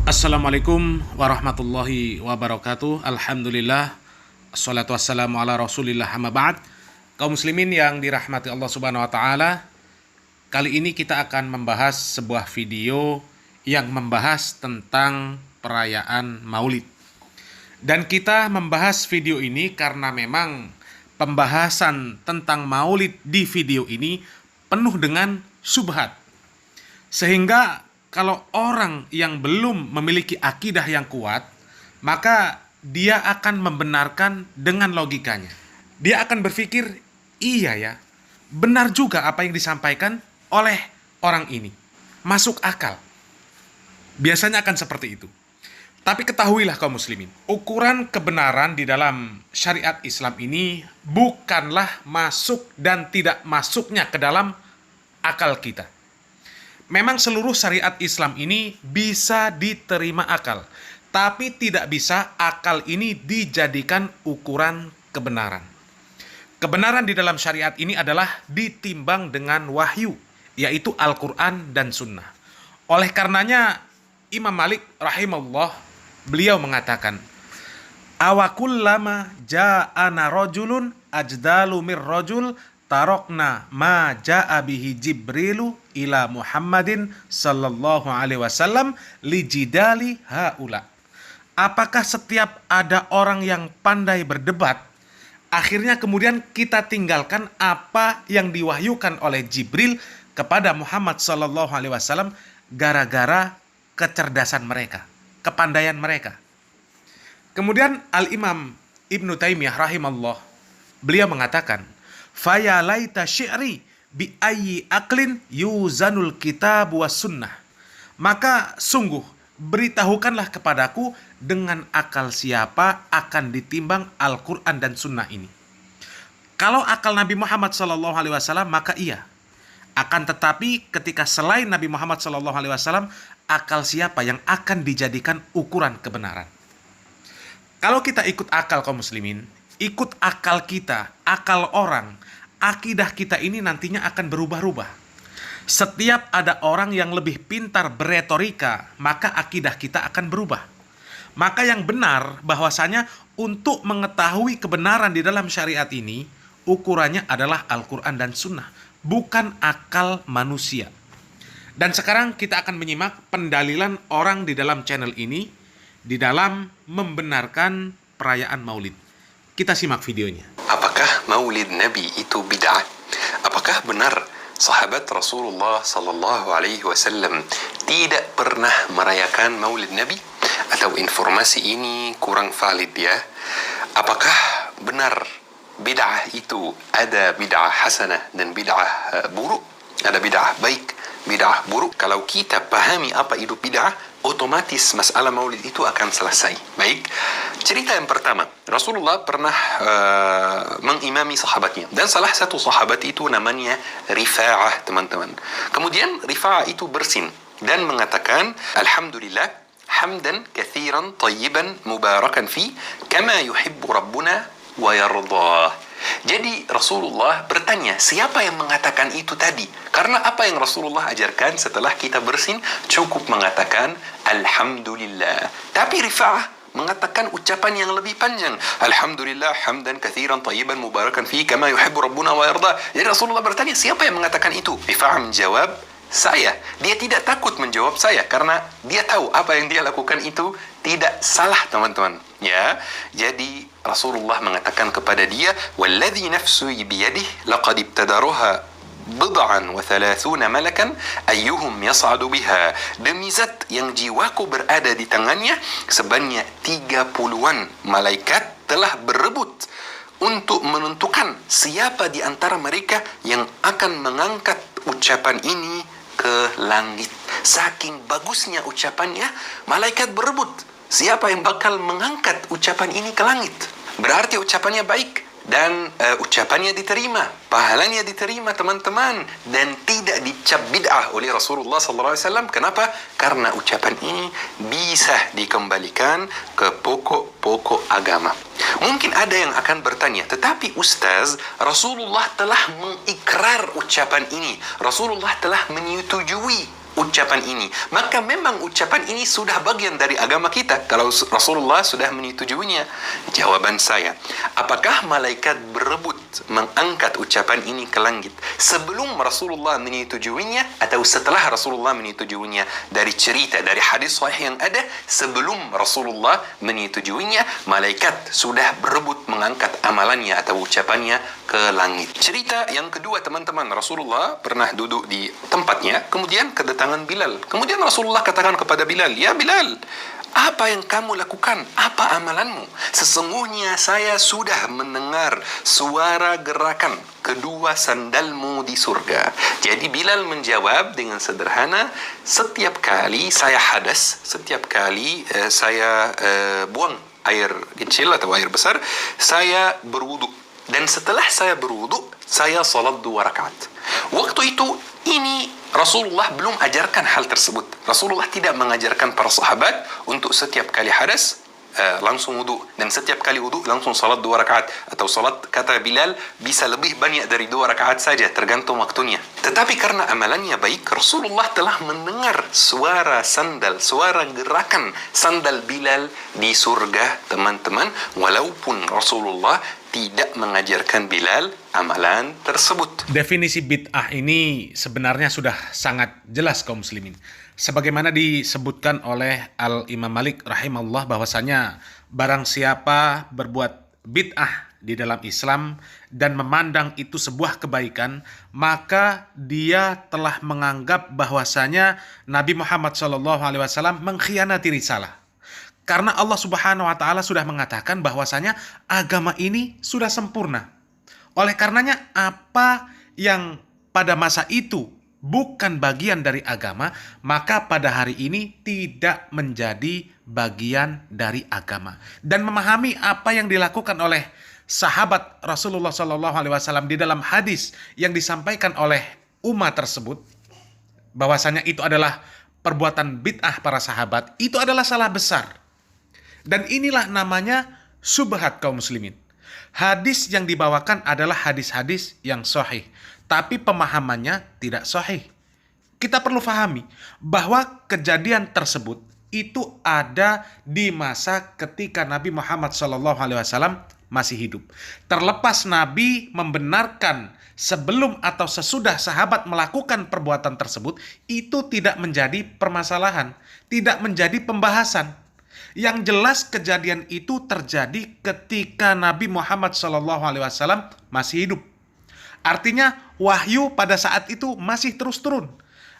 Assalamualaikum warahmatullahi wabarakatuh. Alhamdulillah, assalatu wassalamu ala rasulillah, amma ba'd. Kaum muslimin yang dirahmati Allah subhanahu wa ta'ala, kali ini kita akan membahas sebuah video yang membahas tentang perayaan maulid. Dan kita membahas video ini karena memang pembahasan tentang maulid di video ini penuh dengan syubhat. Sehingga kalau orang yang belum memiliki akidah yang kuat, maka dia akan membenarkan dengan logikanya. Dia akan berpikir, iya ya, benar juga apa yang disampaikan oleh orang ini. Masuk akal. Biasanya akan seperti itu. Tapi ketahuilah kaum muslimin, ukuran kebenaran di dalam syariat Islam ini bukanlah masuk dan tidak masuknya ke dalam akal kita. Memang seluruh syariat Islam ini bisa diterima akal, tapi tidak bisa akal ini dijadikan ukuran kebenaran. Kebenaran di dalam syariat ini adalah ditimbang dengan wahyu, yaitu Al-Quran dan Sunnah. Oleh karenanya, Imam Malik rahimahullah, beliau mengatakan, awakullama ja'ana rajulun ajdalu mir rajul tarokna ma ja'a bihi Jibrilu ila Muhammadin sallallahu alaihi wasallam lijidali haula. Apakah setiap ada orang yang pandai berdebat, akhirnya kemudian kita tinggalkan apa yang diwahyukan oleh Jibril kepada Muhammad sallallahu alaihi wasallam gara-gara kecerdasan mereka, kepandaian mereka? Kemudian Al-Imam Ibnu Taimiyah rahimallah, beliau mengatakan, faya laita syi'ri bi ayyi aklin yuzanul kitab was sunnah. Maka sungguh beritahukanlah kepadaku dengan akal siapa akan ditimbang Al-Quran dan Sunnah ini. Kalau akal Nabi Muhammad SAW maka iya. Akan tetapi ketika selain Nabi Muhammad SAW, akal siapa yang akan dijadikan ukuran kebenaran? Kalau kita ikut akal kaum muslimin, ikut akal kita, akal orang, akidah kita ini nantinya akan berubah-ubah. Setiap ada orang yang lebih pintar beretorika, maka akidah kita akan berubah. Maka yang benar bahwasanya untuk mengetahui kebenaran di dalam syariat ini, ukurannya adalah Al-Quran dan Sunnah, bukan akal manusia. Dan sekarang kita akan menyimak pendalilan orang di dalam channel ini, di dalam membenarkan perayaan maulid. Kita simak videonya. Apakah maulid Nabi itu bid'ah? Apakah benar sahabat Rasulullah sallallahu alaihi wasallam tidak pernah merayakan maulid Nabi? Atau informasi ini kurang valid ya? Apakah benar bid'ah itu ada bid'ah hasanah dan bid'ah buruk? Ada bid'ah baik, bid'ah buruk? Kalau kita pahami apa itu bid'ah, otomatis masalah maulid itu akan selesai. Baik, cerita yang pertama, Rasulullah pernah mengimami sahabatnya, dan salah satu sahabat itu namanya Rifa'ah, teman-teman. Kemudian Rifa'ah itu bersin dan mengatakan, Alhamdulillah, hamdan kathiran tayyiban mubarakan fi kama yuhibbu rabbuna wa yardah. Jadi Rasulullah bertanya, siapa yang mengatakan itu tadi? Karena apa yang Rasulullah ajarkan setelah kita bersin, cukup mengatakan Alhamdulillah. Tapi Rifa'ah mengatakan ucapan yang lebih panjang, Alhamdulillah hamdan kathiran tayyiban mubarakan fi kama yuhibbu rabbuna wa yardah. Jadi Rasulullah bertanya, siapa yang mengatakan itu? Rifa'ah menjawab, saya. Dia tidak takut menjawab saya karena dia tahu apa yang dia lakukan itu tidak salah, teman-teman. Ya, jadi Rasulullah mengatakan kepada dia, "Walladzi nafsi biyadihi laqad ibtadaruha bid'an wa thalathuna malakan ayyuhum yas'adu biha." Demi zat yang jiwaku berada di tangannya, sebanyak 30-an malaikat telah berebut untuk menentukan siapa di antara mereka yang akan mengangkat ucapan ini ke langit. Saking bagusnya ucapannya, malaikat berebut siapa yang bakal mengangkat ucapan ini ke langit. Berarti ucapannya baik dan ucapannya diterima, pahalanya diterima, teman-teman, dan tidak dicap bid'ah oleh Rasulullah SAW. Kenapa? Karena ucapan ini bisa dikembalikan ke pokok-pokok agama. Mungkin ada yang akan bertanya, tetapi Ustaz, Rasulullah telah mengikrar ucapan ini, Rasulullah telah menyetujui ucapan ini, maka memang ucapan ini sudah bagian dari agama kita. Kalau Rasulullah sudah menyetujuinya. Jawaban saya, apakah malaikat berebut mengangkat ucapan ini ke langit sebelum Rasulullah menyetujuinya atau setelah Rasulullah menyetujuinya? Dari cerita, dari hadis sahih yang ada, sebelum Rasulullah menyetujuinya, malaikat sudah berebut mengangkat amalannya atau ucapannya ke langit. Cerita yang kedua, teman-teman, Rasulullah pernah duduk di tempatnya, kemudian kedatangan Bilal. Kemudian Rasulullah katakan kepada Bilal, "Ya Bilal, apa yang kamu lakukan? Apa amalanmu? Sesungguhnya saya sudah mendengar suara gerakan kedua sandalmu di surga." Jadi Bilal menjawab dengan sederhana, "Setiap kali saya hadas, setiap kali saya buang air kecil atau air besar, saya berwudu. Dan setelah saya berwudu, saya salat 2 rakaat." Waktu itu ini Rasulullah belum ajarkan hal tersebut. Rasulullah tidak mengajarkan para sahabat untuk setiap kali hadas langsung wudu, dan setiap kali wudu langsung salat 2 rakaat, atau salat, kata Bilal, bisa lebih banyak dari 2 rakaat saja, tergantung waktunya. Tetapi karena amalannya baik, Rasulullah telah mendengar suara sandal, suara gerakan sandal Bilal di surga, teman-teman, walaupun Rasulullah tidak mengajarkan Bilal amalan tersebut. Definisi bid'ah ini sebenarnya sudah sangat jelas kaum muslimin. Sebagaimana disebutkan oleh Al-Imam Malik rahimahullah bahwasanya barang siapa berbuat bid'ah di dalam Islam dan memandang itu sebuah kebaikan, maka dia telah menganggap bahwasanya Nabi Muhammad SAW mengkhianati risalah. Karena Allah Subhanahu wa taala sudah mengatakan bahwasanya agama ini sudah sempurna. Oleh karenanya apa yang pada masa itu bukan bagian dari agama, maka pada hari ini tidak menjadi bagian dari agama. Dan memahami apa yang dilakukan oleh sahabat Rasulullah SAW di dalam hadis yang disampaikan oleh umat tersebut, bahwasanya itu adalah perbuatan bid'ah para sahabat, itu adalah salah besar. Dan inilah namanya syubhat kaum muslimin. Hadis yang dibawakan adalah hadis-hadis yang sahih, tapi pemahamannya tidak sahih. Kita perlu pahami bahwa kejadian tersebut itu ada di masa ketika Nabi Muhammad SAW masih hidup. Terlepas Nabi membenarkan sebelum atau sesudah sahabat melakukan perbuatan tersebut, itu tidak menjadi permasalahan, tidak menjadi pembahasan. Yang jelas kejadian itu terjadi ketika Nabi Muhammad SAW masih hidup. Artinya wahyu pada saat itu masih terus turun.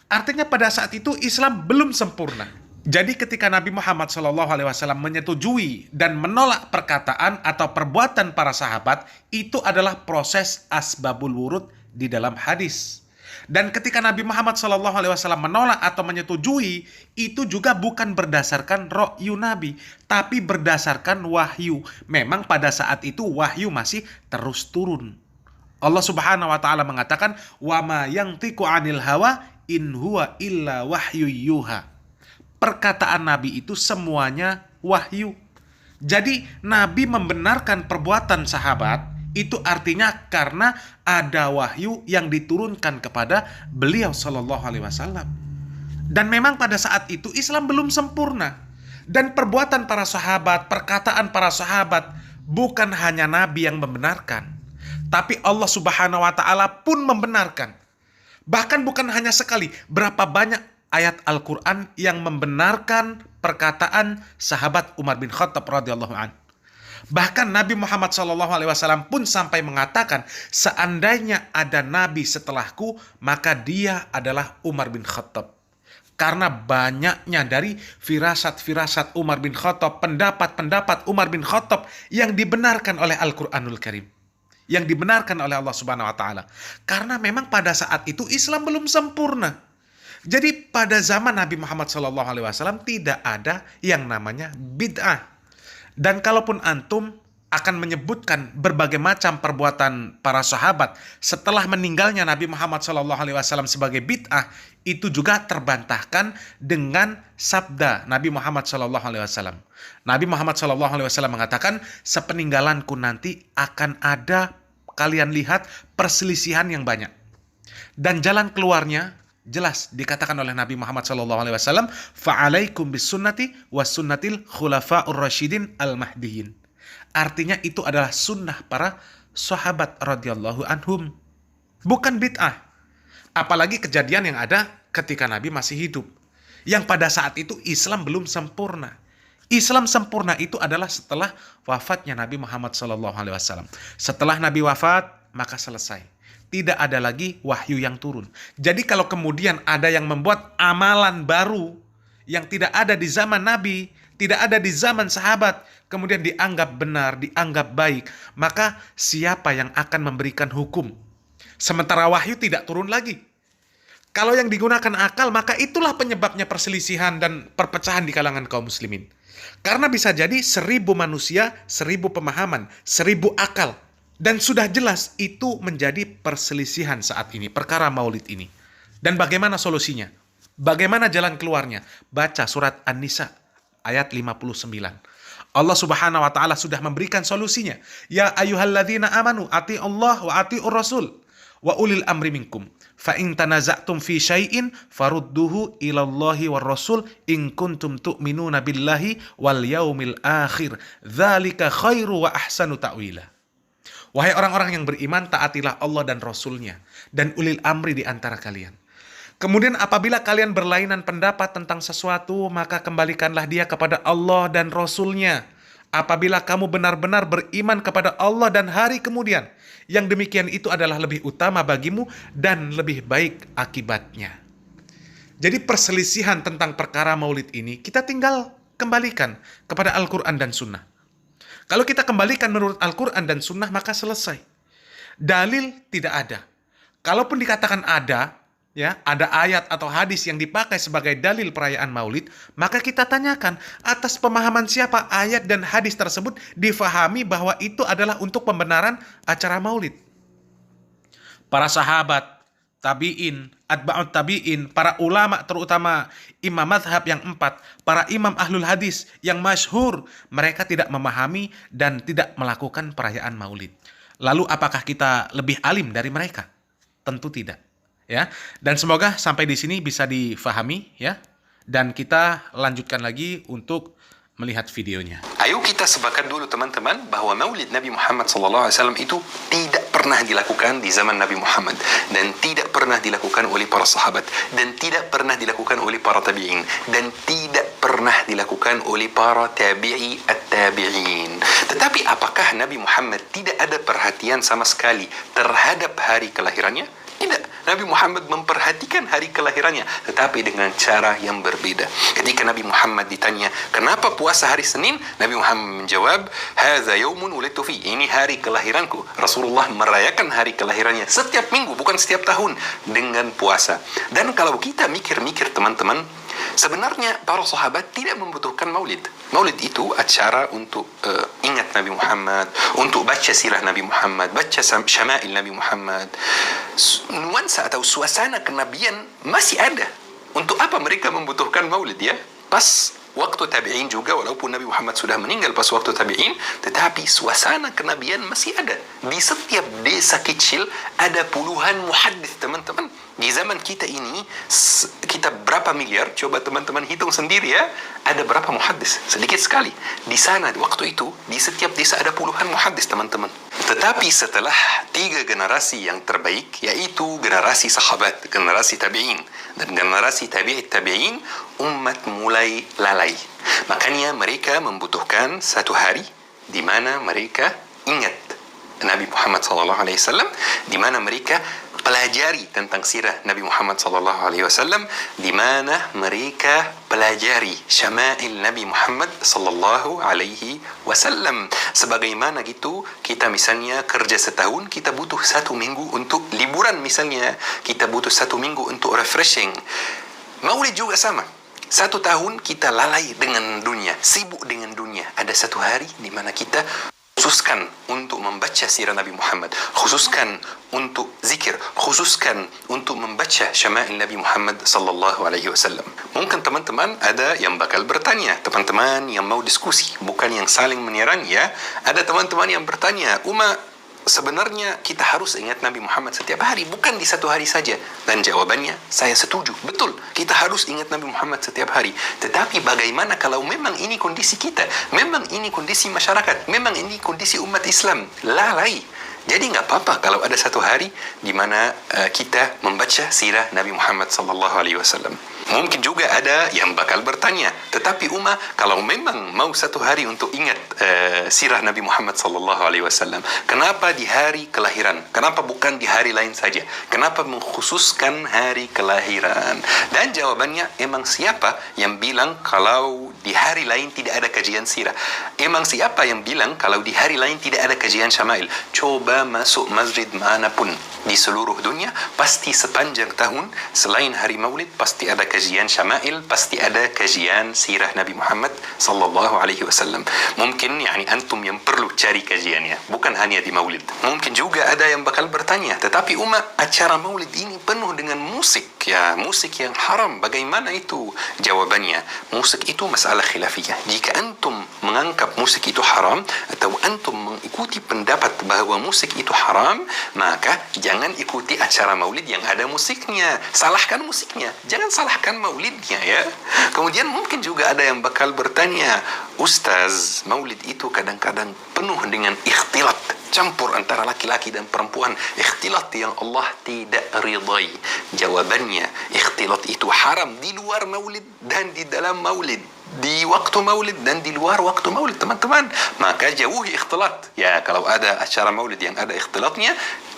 Artinya pada saat itu Islam belum sempurna. Jadi ketika Nabi Muhammad SAW menyetujui dan menolak perkataan atau perbuatan para sahabat, itu adalah proses asbabul wurud di dalam hadis. Dan ketika Nabi Muhammad SAW menolak atau menyetujui, itu juga bukan berdasarkan ra'yu Nabi, tapi berdasarkan wahyu. Memang pada saat itu wahyu masih terus turun. Allah Subhanahu wa taala mengatakan, "Wa ma yantiqu 'anil hawa in huwa illa wahyu yuha." Perkataan Nabi itu semuanya wahyu. Jadi Nabi membenarkan perbuatan sahabat, itu artinya karena ada wahyu yang diturunkan kepada beliau sallallahu alaihi wasallam. Dan memang pada saat itu Islam belum sempurna. Dan perbuatan para sahabat, perkataan para sahabat, bukan hanya Nabi yang membenarkan, tapi Allah Subhanahu wa taala pun membenarkan. Bahkan bukan hanya sekali, berapa banyak ayat Al-Quran yang membenarkan perkataan sahabat Umar bin Khattab radhiyallahu anhu. Bahkan Nabi Muhammad SAW pun sampai mengatakan, seandainya ada Nabi setelahku, maka dia adalah Umar bin Khattab. Karena banyaknya dari firasat-firasat Umar bin Khattab, pendapat-pendapat Umar bin Khattab yang dibenarkan oleh Al-Quranul Karim, yang dibenarkan oleh Allah Subhanahu wa taala. Karena memang pada saat itu Islam belum sempurna. Jadi pada zaman Nabi Muhammad SAW tidak ada yang namanya bid'ah. Dan kalaupun antum akan menyebutkan berbagai macam perbuatan para sahabat setelah meninggalnya Nabi Muhammad SAW sebagai bid'ah, itu juga terbantahkan dengan sabda Nabi Muhammad SAW. Nabi Muhammad SAW mengatakan, sepeninggalanku nanti akan ada, kalian lihat, perselisihan yang banyak. Dan jalan keluarnya, Jelas dikatakan oleh Nabi Muhammad SAW, fa'alaikum bisunnati was sunnatil khulafa'ur rasyidin al-mahdiyyin. Artinya itu adalah sunnah para sahabat radhiyallahu anhum. Bukan bid'ah. Apalagi kejadian yang ada ketika Nabi masih hidup. Yang pada saat itu Islam belum sempurna. Islam sempurna itu adalah setelah wafatnya Nabi Muhammad SAW. Setelah Nabi wafat, maka selesai. Tidak ada lagi wahyu yang turun. Jadi kalau kemudian ada yang membuat amalan baru yang tidak ada di zaman Nabi, tidak ada di zaman sahabat, kemudian dianggap benar, dianggap baik, maka siapa yang akan memberikan hukum? Sementara wahyu tidak turun lagi. Kalau yang digunakan akal, maka itulah penyebabnya perselisihan dan perpecahan di kalangan kaum muslimin. Karena bisa jadi 1000 manusia, 1000 pemahaman, 1000 akal. Dan sudah jelas itu menjadi perselisihan saat ini, perkara maulid ini. Dan bagaimana solusinya? Bagaimana jalan keluarnya? Baca surat An-Nisa ayat 59. Allah Subhanahu wa taala sudah memberikan solusinya. Ya ayyuhalladzina amanu atii'ullah wa atii'ur rasul wa ulil amri minkum. Fa in tanaza'tum fi syai'in farudduhu ilallahi war rasul in kuntum tu'minuna billahi wal yaumil akhir. Dzalika khairu wa ahsanu ta'wila. Wahai orang-orang yang beriman, taatilah Allah dan Rasul-Nya dan ulil amri di antara kalian. Kemudian apabila kalian berlainan pendapat tentang sesuatu, maka kembalikanlah dia kepada Allah dan Rasul-Nya. Apabila kamu benar-benar beriman kepada Allah dan hari kemudian, yang demikian itu adalah lebih utama bagimu dan lebih baik akibatnya. Jadi perselisihan tentang perkara maulid ini, kita tinggal kembalikan kepada Al-Quran dan Sunnah. Kalau kita kembalikan menurut Al-Quran dan Sunnah, maka selesai. Dalil tidak ada. Kalaupun dikatakan ada, ya, ada ayat atau hadis yang dipakai sebagai dalil perayaan maulid, maka kita tanyakan atas pemahaman siapa ayat dan hadis tersebut difahami bahwa itu adalah untuk pembenaran acara maulid. Para sahabat, tabi'in, atba'ut tabi'in, para ulama terutama imam mazhab yang 4, para imam ahlul hadis yang masyhur, mereka tidak memahami dan tidak melakukan perayaan maulid. Lalu apakah kita lebih alim dari mereka? Tentu tidak. Ya, dan semoga sampai di sini bisa difahami, ya. Dan kita lanjutkan lagi untuk melihat videonya. Ayo kita sepakat dulu teman-teman bahwa maulid Nabi Muhammad SAW itu tidak pernah dilakukan di zaman Nabi Muhammad dan tidak pernah dilakukan oleh para sahabat dan tidak pernah dilakukan oleh para tabi'in dan tidak pernah dilakukan oleh para tabi'i at-tabi'in. Tetapi apakah Nabi Muhammad tidak ada perhatian sama sekali terhadap hari kelahirannya? Tidak. Nabi Muhammad memperhatikan hari kelahirannya, tetapi dengan cara yang berbeda. Ketika Nabi Muhammad ditanya, kenapa puasa hari Senin? Nabi Muhammad menjawab, hadza yaumun wulidtu fi. Ini hari kelahiranku. Rasulullah merayakan hari kelahirannya setiap minggu, bukan setiap tahun, dengan puasa. Dan kalau kita mikir-mikir teman-teman, sebenarnya para sahabat tidak membutuhkan maulid. Maulid itu acara untuk ingat Nabi Muhammad, untuk baca sirah Nabi Muhammad, baca syama'il Nabi Muhammad. Nuansa atau suasana kenabian masih ada. Untuk apa mereka membutuhkan maulid, ya? Pas waktu tabi'in juga, walaupun Nabi Muhammad sudah meninggal pas waktu tabi'in, tetapi suasana kenabian masih ada. Di setiap desa kecil ada puluhan muhaddits, teman-teman. Di zaman kita ini, kita berapa miliar? Coba teman-teman hitung sendiri, ya. Ada berapa muhaddits? Sedikit sekali. Di sana, waktu itu, di setiap desa ada puluhan muhaddits, teman-teman. Tetapi setelah 3 generasi yang terbaik, yaitu generasi sahabat, generasi tabi'in, dan generasi tabi'in, umat mulai lalai. Makanya mereka membutuhkan satu hari di mana mereka ingat Nabi Muhammad SAW, di mana mereka pelajari tentang sirah Nabi Muhammad SAW, di mana mereka pelajari syama'il Nabi Muhammad SAW. Sebagaimana gitu, kita misalnya kerja setahun, kita butuh 1 minggu untuk liburan misalnya, kita butuh 1 minggu untuk refreshing. Maulid juga sama. 1 tahun kita lalai dengan dunia, sibuk dengan dunia. Ada 1 hari di mana kita khususkan untuk membaca sirah Nabi Muhammad, khususkan untuk zikir, khususkan untuk membaca syama'il Nabi Muhammad sallallahu alaihi wasallam. Mungkin teman-teman ada yang bakal bertanya, teman-teman yang mau diskusi, bukan yang saling menyerang, ya. Ada teman-teman yang bertanya, sebenarnya kita harus ingat Nabi Muhammad setiap hari, bukan di satu hari saja. Dan jawabannya, saya setuju. Betul, kita harus ingat Nabi Muhammad setiap hari. Tetapi bagaimana kalau memang ini kondisi kita, memang ini kondisi masyarakat, memang ini kondisi umat Islam? Lalai. Jadi nggak apa-apa kalau ada satu hari di mana kita membaca sirah Nabi Muhammad sallallahu alaihi wasallam. Mungkin juga ada yang bakal bertanya, tetapi Uma, kalau memang mau satu hari untuk ingat sirah Nabi Muhammad sallallahu alaihi wasallam, kenapa di hari kelahiran? Kenapa bukan di hari lain saja? Kenapa mengkhususkan hari kelahiran? Dan jawabannya, emang siapa yang bilang kalau di hari lain tidak ada kajian sirah? Emang siapa yang bilang kalau di hari lain tidak ada kajian syama'il? Coba masuk masjid manapun di seluruh dunia, pasti sepanjang tahun selain hari Maulid pasti ada kajian syama'il, pasti ada kajian sirah Nabi Muhammad sallallahu alaihi wasallam. Mungkin antum yang perlu cari kajiannya, bukan hanya di Maulid. Mungkin juga ada yang bakal bertanya, tetapi acara Maulid ini penuh dengan musik, ya, musik yang haram. Bagaimana itu? Jawabannya, musik itu masalah khilafiyah. Jika antum menganggap musik itu haram atau antum mengikuti pendapat bahwa musik itu haram, maka jangan ikuti acara Maulid yang ada musiknya. Salahkan musiknya, jangan salahkan maulidnya, ya. Kemudian mungkin juga ada yang bakal bertanya, Ustaz, Maulid itu kadang-kadang penuh dengan ikhtilat, campur antara laki-laki dan perempuan, ikhtilat yang Allah tidak ridai. Jawabannya, ikhtilat itu haram di luar Maulid dan di dalam Maulid, di waktu Maulid dan di luar waktu Maulid, teman-teman. Maka jauhi ikhtilat. Ya, kalau ada acara Maulid yang ada ikhtilatnya,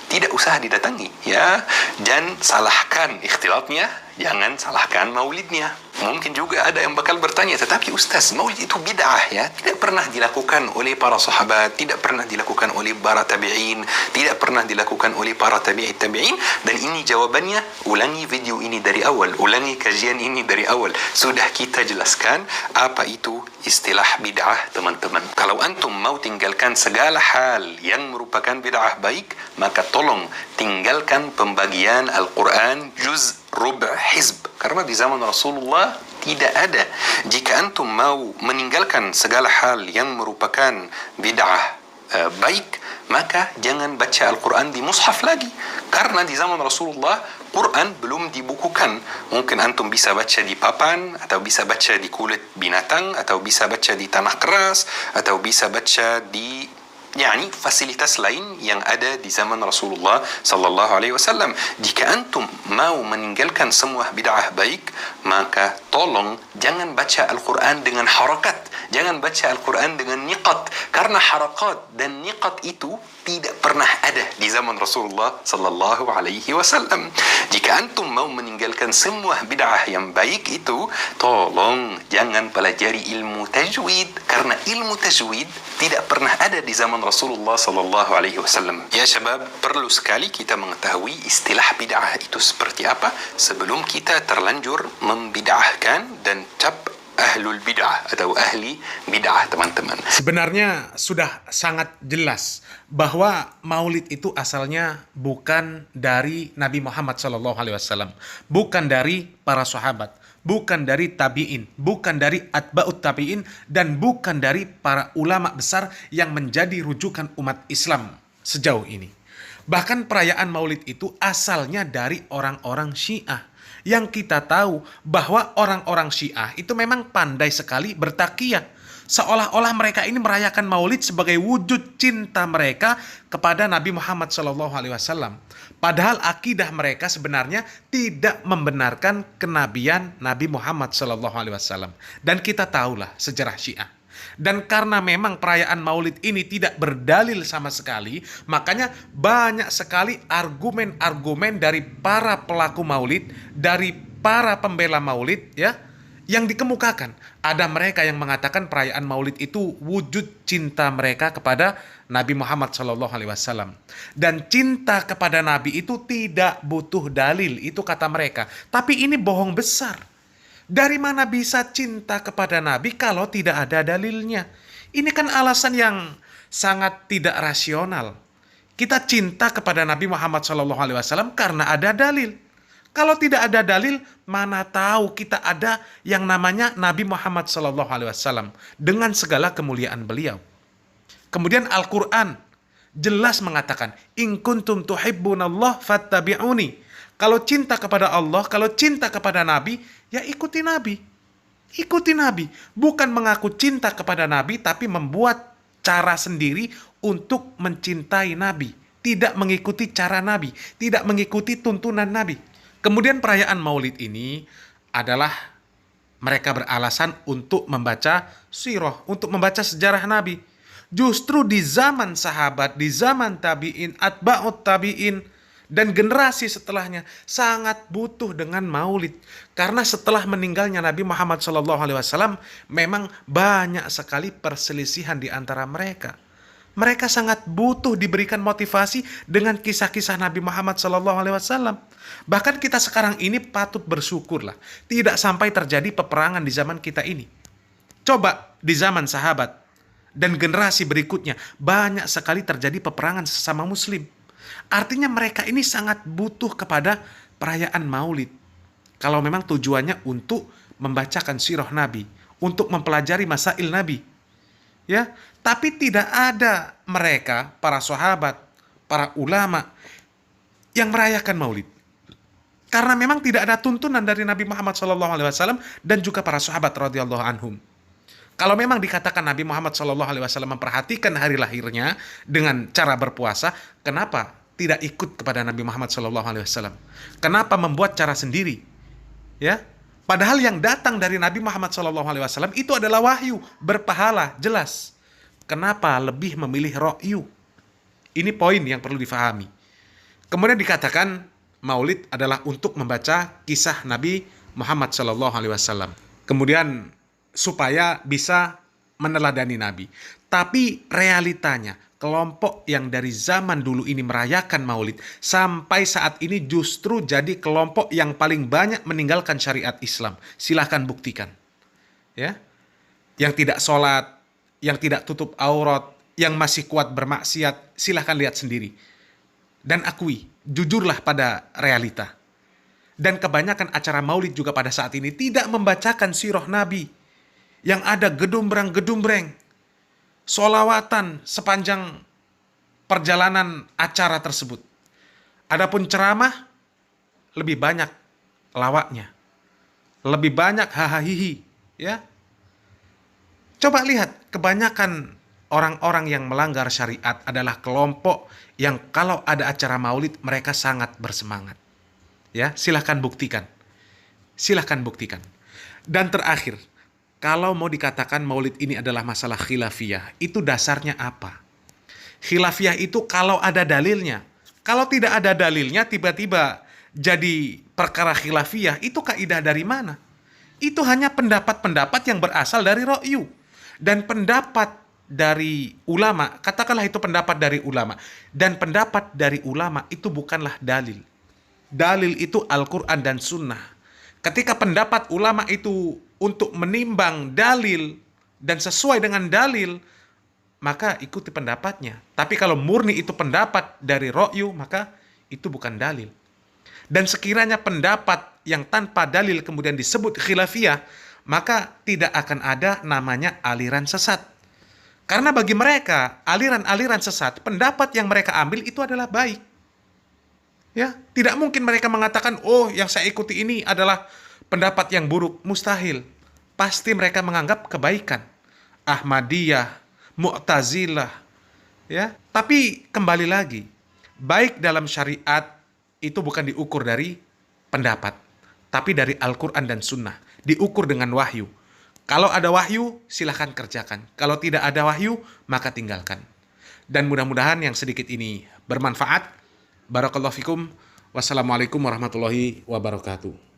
tidak usah didatangi, ya. Dan salahkan ikhtilatnya, jangan salahkan maulidnya. Mungkin juga ada yang bakal bertanya, tetapi Ustaz, maulid itu bid'ah, ya. Tidak pernah dilakukan oleh para sahabat, tidak pernah dilakukan oleh para tabi'in, tidak pernah dilakukan oleh para tabi'in. Dan ini jawabannya, ulangi video ini dari awal, ulangi kajian ini dari awal. Sudah kita jelaskan apa itu istilah bid'ah, teman-teman. Kalau antum mau tinggalkan segala hal yang merupakan bid'ah baik, maka tolong tinggalkan pembagian Al-Quran juz, rub', hizb. Karena di zaman Rasulullah tidak ada. Jika antum mau meninggalkan segala hal yang merupakan bid'ah baik, maka jangan baca Al-Quran di mushaf lagi. Karena di zaman Rasulullah, Quran belum dibukukan. Mungkin antum bisa baca di papan, atau bisa baca di kulit binatang, atau bisa baca di tanah keras, atau bisa baca di fasilitas lain yang ada di zaman Rasulullah sallallahu alaihi wasallam. Jika antum mau meninggalkan semua bid'ah baik, maka tolong jangan baca Al-Quran dengan harakat, jangan baca Al-Quran dengan niqat, karena harakat dan niqat itu tidak pernah ada di zaman Rasulullah sallallahu alaihi wasallam. Jika antum mau meninggalkan semua bid'ah yang baik itu, tolong jangan pelajari ilmu tajwid, karena ilmu tajwid tidak pernah ada di zaman Rasulullah sallallahu alaihi wasallam. Ya syabab, perlu sekali kita mengetahui istilah bid'ah itu seperti apa sebelum kita terlanjur membid'ahkan dan cap ahlul bid'ah atau ahli bid'ah, teman-teman. Sebenarnya sudah sangat jelas bahwa maulid itu asalnya bukan dari Nabi Muhammad SAW, bukan dari para sahabat, bukan dari tabi'in, bukan dari atba'ut tabi'in, dan bukan dari para ulama besar yang menjadi rujukan umat Islam sejauh ini. Bahkan perayaan maulid itu asalnya dari orang-orang Syiah. Yang kita tahu bahwa orang-orang Syiah itu memang pandai sekali bertakiyah. Seolah-olah mereka ini merayakan maulid sebagai wujud cinta mereka kepada Nabi Muhammad SAW. Padahal akidah mereka sebenarnya tidak membenarkan kenabian Nabi Muhammad SAW. Dan kita tahulah sejarah Syiah. Dan karena memang perayaan maulid ini tidak berdalil sama sekali, makanya banyak sekali argumen-argumen dari para pelaku maulid, dari para pembela maulid, ya, yang dikemukakan. Ada mereka yang mengatakan perayaan maulid itu wujud cinta mereka kepada Nabi Muhammad SAW. Dan cinta kepada Nabi itu tidak butuh dalil, itu kata mereka. Tapi ini bohong besar. Dari mana bisa cinta kepada Nabi kalau tidak ada dalilnya? Ini kan alasan yang sangat tidak rasional. Kita cinta kepada Nabi Muhammad SAW karena ada dalil. Kalau tidak ada dalil, mana tahu kita ada yang namanya Nabi Muhammad SAW dengan segala kemuliaan beliau. Kemudian Al-Quran jelas mengatakan, "In kuntum tuhibbunallah fattabi'uni." Kalau cinta kepada Allah, kalau cinta kepada Nabi, ya ikuti Nabi. Ikuti Nabi. Bukan mengaku cinta kepada Nabi, tapi membuat cara sendiri untuk mencintai Nabi. Tidak mengikuti cara Nabi. Tidak mengikuti tuntunan Nabi. Kemudian perayaan Maulid ini adalah mereka beralasan untuk membaca sirah, untuk membaca sejarah Nabi. Justru di zaman sahabat, di zaman tabi'in, atba'ut tabi'in, dan generasi setelahnya sangat butuh dengan maulid. Karena setelah meninggalnya Nabi Muhammad SAW, memang banyak sekali perselisihan di antara mereka. Mereka sangat butuh diberikan motivasi dengan kisah-kisah Nabi Muhammad SAW. Bahkan kita sekarang ini patut bersyukurlah tidak sampai terjadi peperangan di zaman kita ini. Coba di zaman sahabat dan generasi berikutnya banyak sekali terjadi peperangan sesama muslim. Artinya mereka ini sangat butuh kepada perayaan Maulid. Kalau memang tujuannya untuk membacakan sirah Nabi, untuk mempelajari masail Nabi. Ya, tapi tidak ada mereka, para sahabat, para ulama yang merayakan Maulid. Karena memang tidak ada tuntunan dari Nabi Muhammad SAW dan juga para sahabat radhiyallahu anhum. Kalau memang dikatakan Nabi Muhammad SAW memperhatikan hari lahirnya dengan cara berpuasa, kenapa tidak ikut kepada Nabi Muhammad SAW? Kenapa membuat cara sendiri? Ya, padahal yang datang dari Nabi Muhammad SAW itu adalah wahyu, berpahala, jelas. Kenapa lebih memilih ra'yu? Ini poin yang perlu difahami. Kemudian dikatakan Maulid adalah untuk membaca kisah Nabi Muhammad SAW. Kemudian supaya bisa meneladani Nabi. Tapi realitanya, kelompok yang dari zaman dulu ini merayakan Maulid sampai saat ini justru jadi kelompok yang paling banyak meninggalkan syariat Islam. Silahkan buktikan. Ya, yang tidak sholat, yang tidak tutup aurat, yang masih kuat bermaksiat, silahkan lihat sendiri. Dan akui, jujurlah pada realita. Dan kebanyakan acara Maulid juga pada saat ini tidak membacakan sirah Nabi. Yang ada gedumbrang-gedumbreng, sholawatan sepanjang perjalanan acara tersebut. Adapun ceramah, lebih banyak lawaknya, lebih banyak hahahihi. Ya, coba lihat, kebanyakan orang-orang yang melanggar syariat adalah kelompok yang kalau ada acara Maulid mereka sangat bersemangat. Ya, silahkan buktikan, silahkan buktikan. Dan terakhir, kalau mau dikatakan Maulid ini adalah masalah khilafiyah, itu dasarnya apa? Khilafiyah itu kalau ada dalilnya. Kalau tidak ada dalilnya, tiba-tiba jadi perkara khilafiyah, itu kaidah dari mana? Itu hanya pendapat-pendapat yang berasal dari ra'yu. Dan pendapat dari ulama, katakanlah itu pendapat dari ulama. Dan pendapat dari ulama itu bukanlah dalil. Dalil itu Al-Quran dan Sunnah. Ketika pendapat ulama itu untuk menimbang dalil dan sesuai dengan dalil, maka ikuti pendapatnya. Tapi kalau murni itu pendapat dari ra'yu, maka itu bukan dalil. Dan sekiranya pendapat yang tanpa dalil kemudian disebut khilafiyah, maka tidak akan ada namanya aliran sesat. Karena bagi mereka, aliran-aliran sesat, pendapat yang mereka ambil itu adalah baik. Ya, tidak mungkin mereka mengatakan, oh yang saya ikuti ini adalah pendapat yang buruk. Mustahil. Pasti mereka menganggap kebaikan. Ahmadiyah, Mu'tazilah. Ya, tapi kembali lagi, baik dalam syariat itu bukan diukur dari pendapat, tapi dari Al-Quran dan Sunnah. Diukur dengan wahyu. Kalau ada wahyu, silahkan kerjakan. Kalau tidak ada wahyu, maka tinggalkan. Dan mudah-mudahan yang sedikit ini bermanfaat. Barakallahu fikum. Wassalamualaikum warahmatullahi wabarakatuh.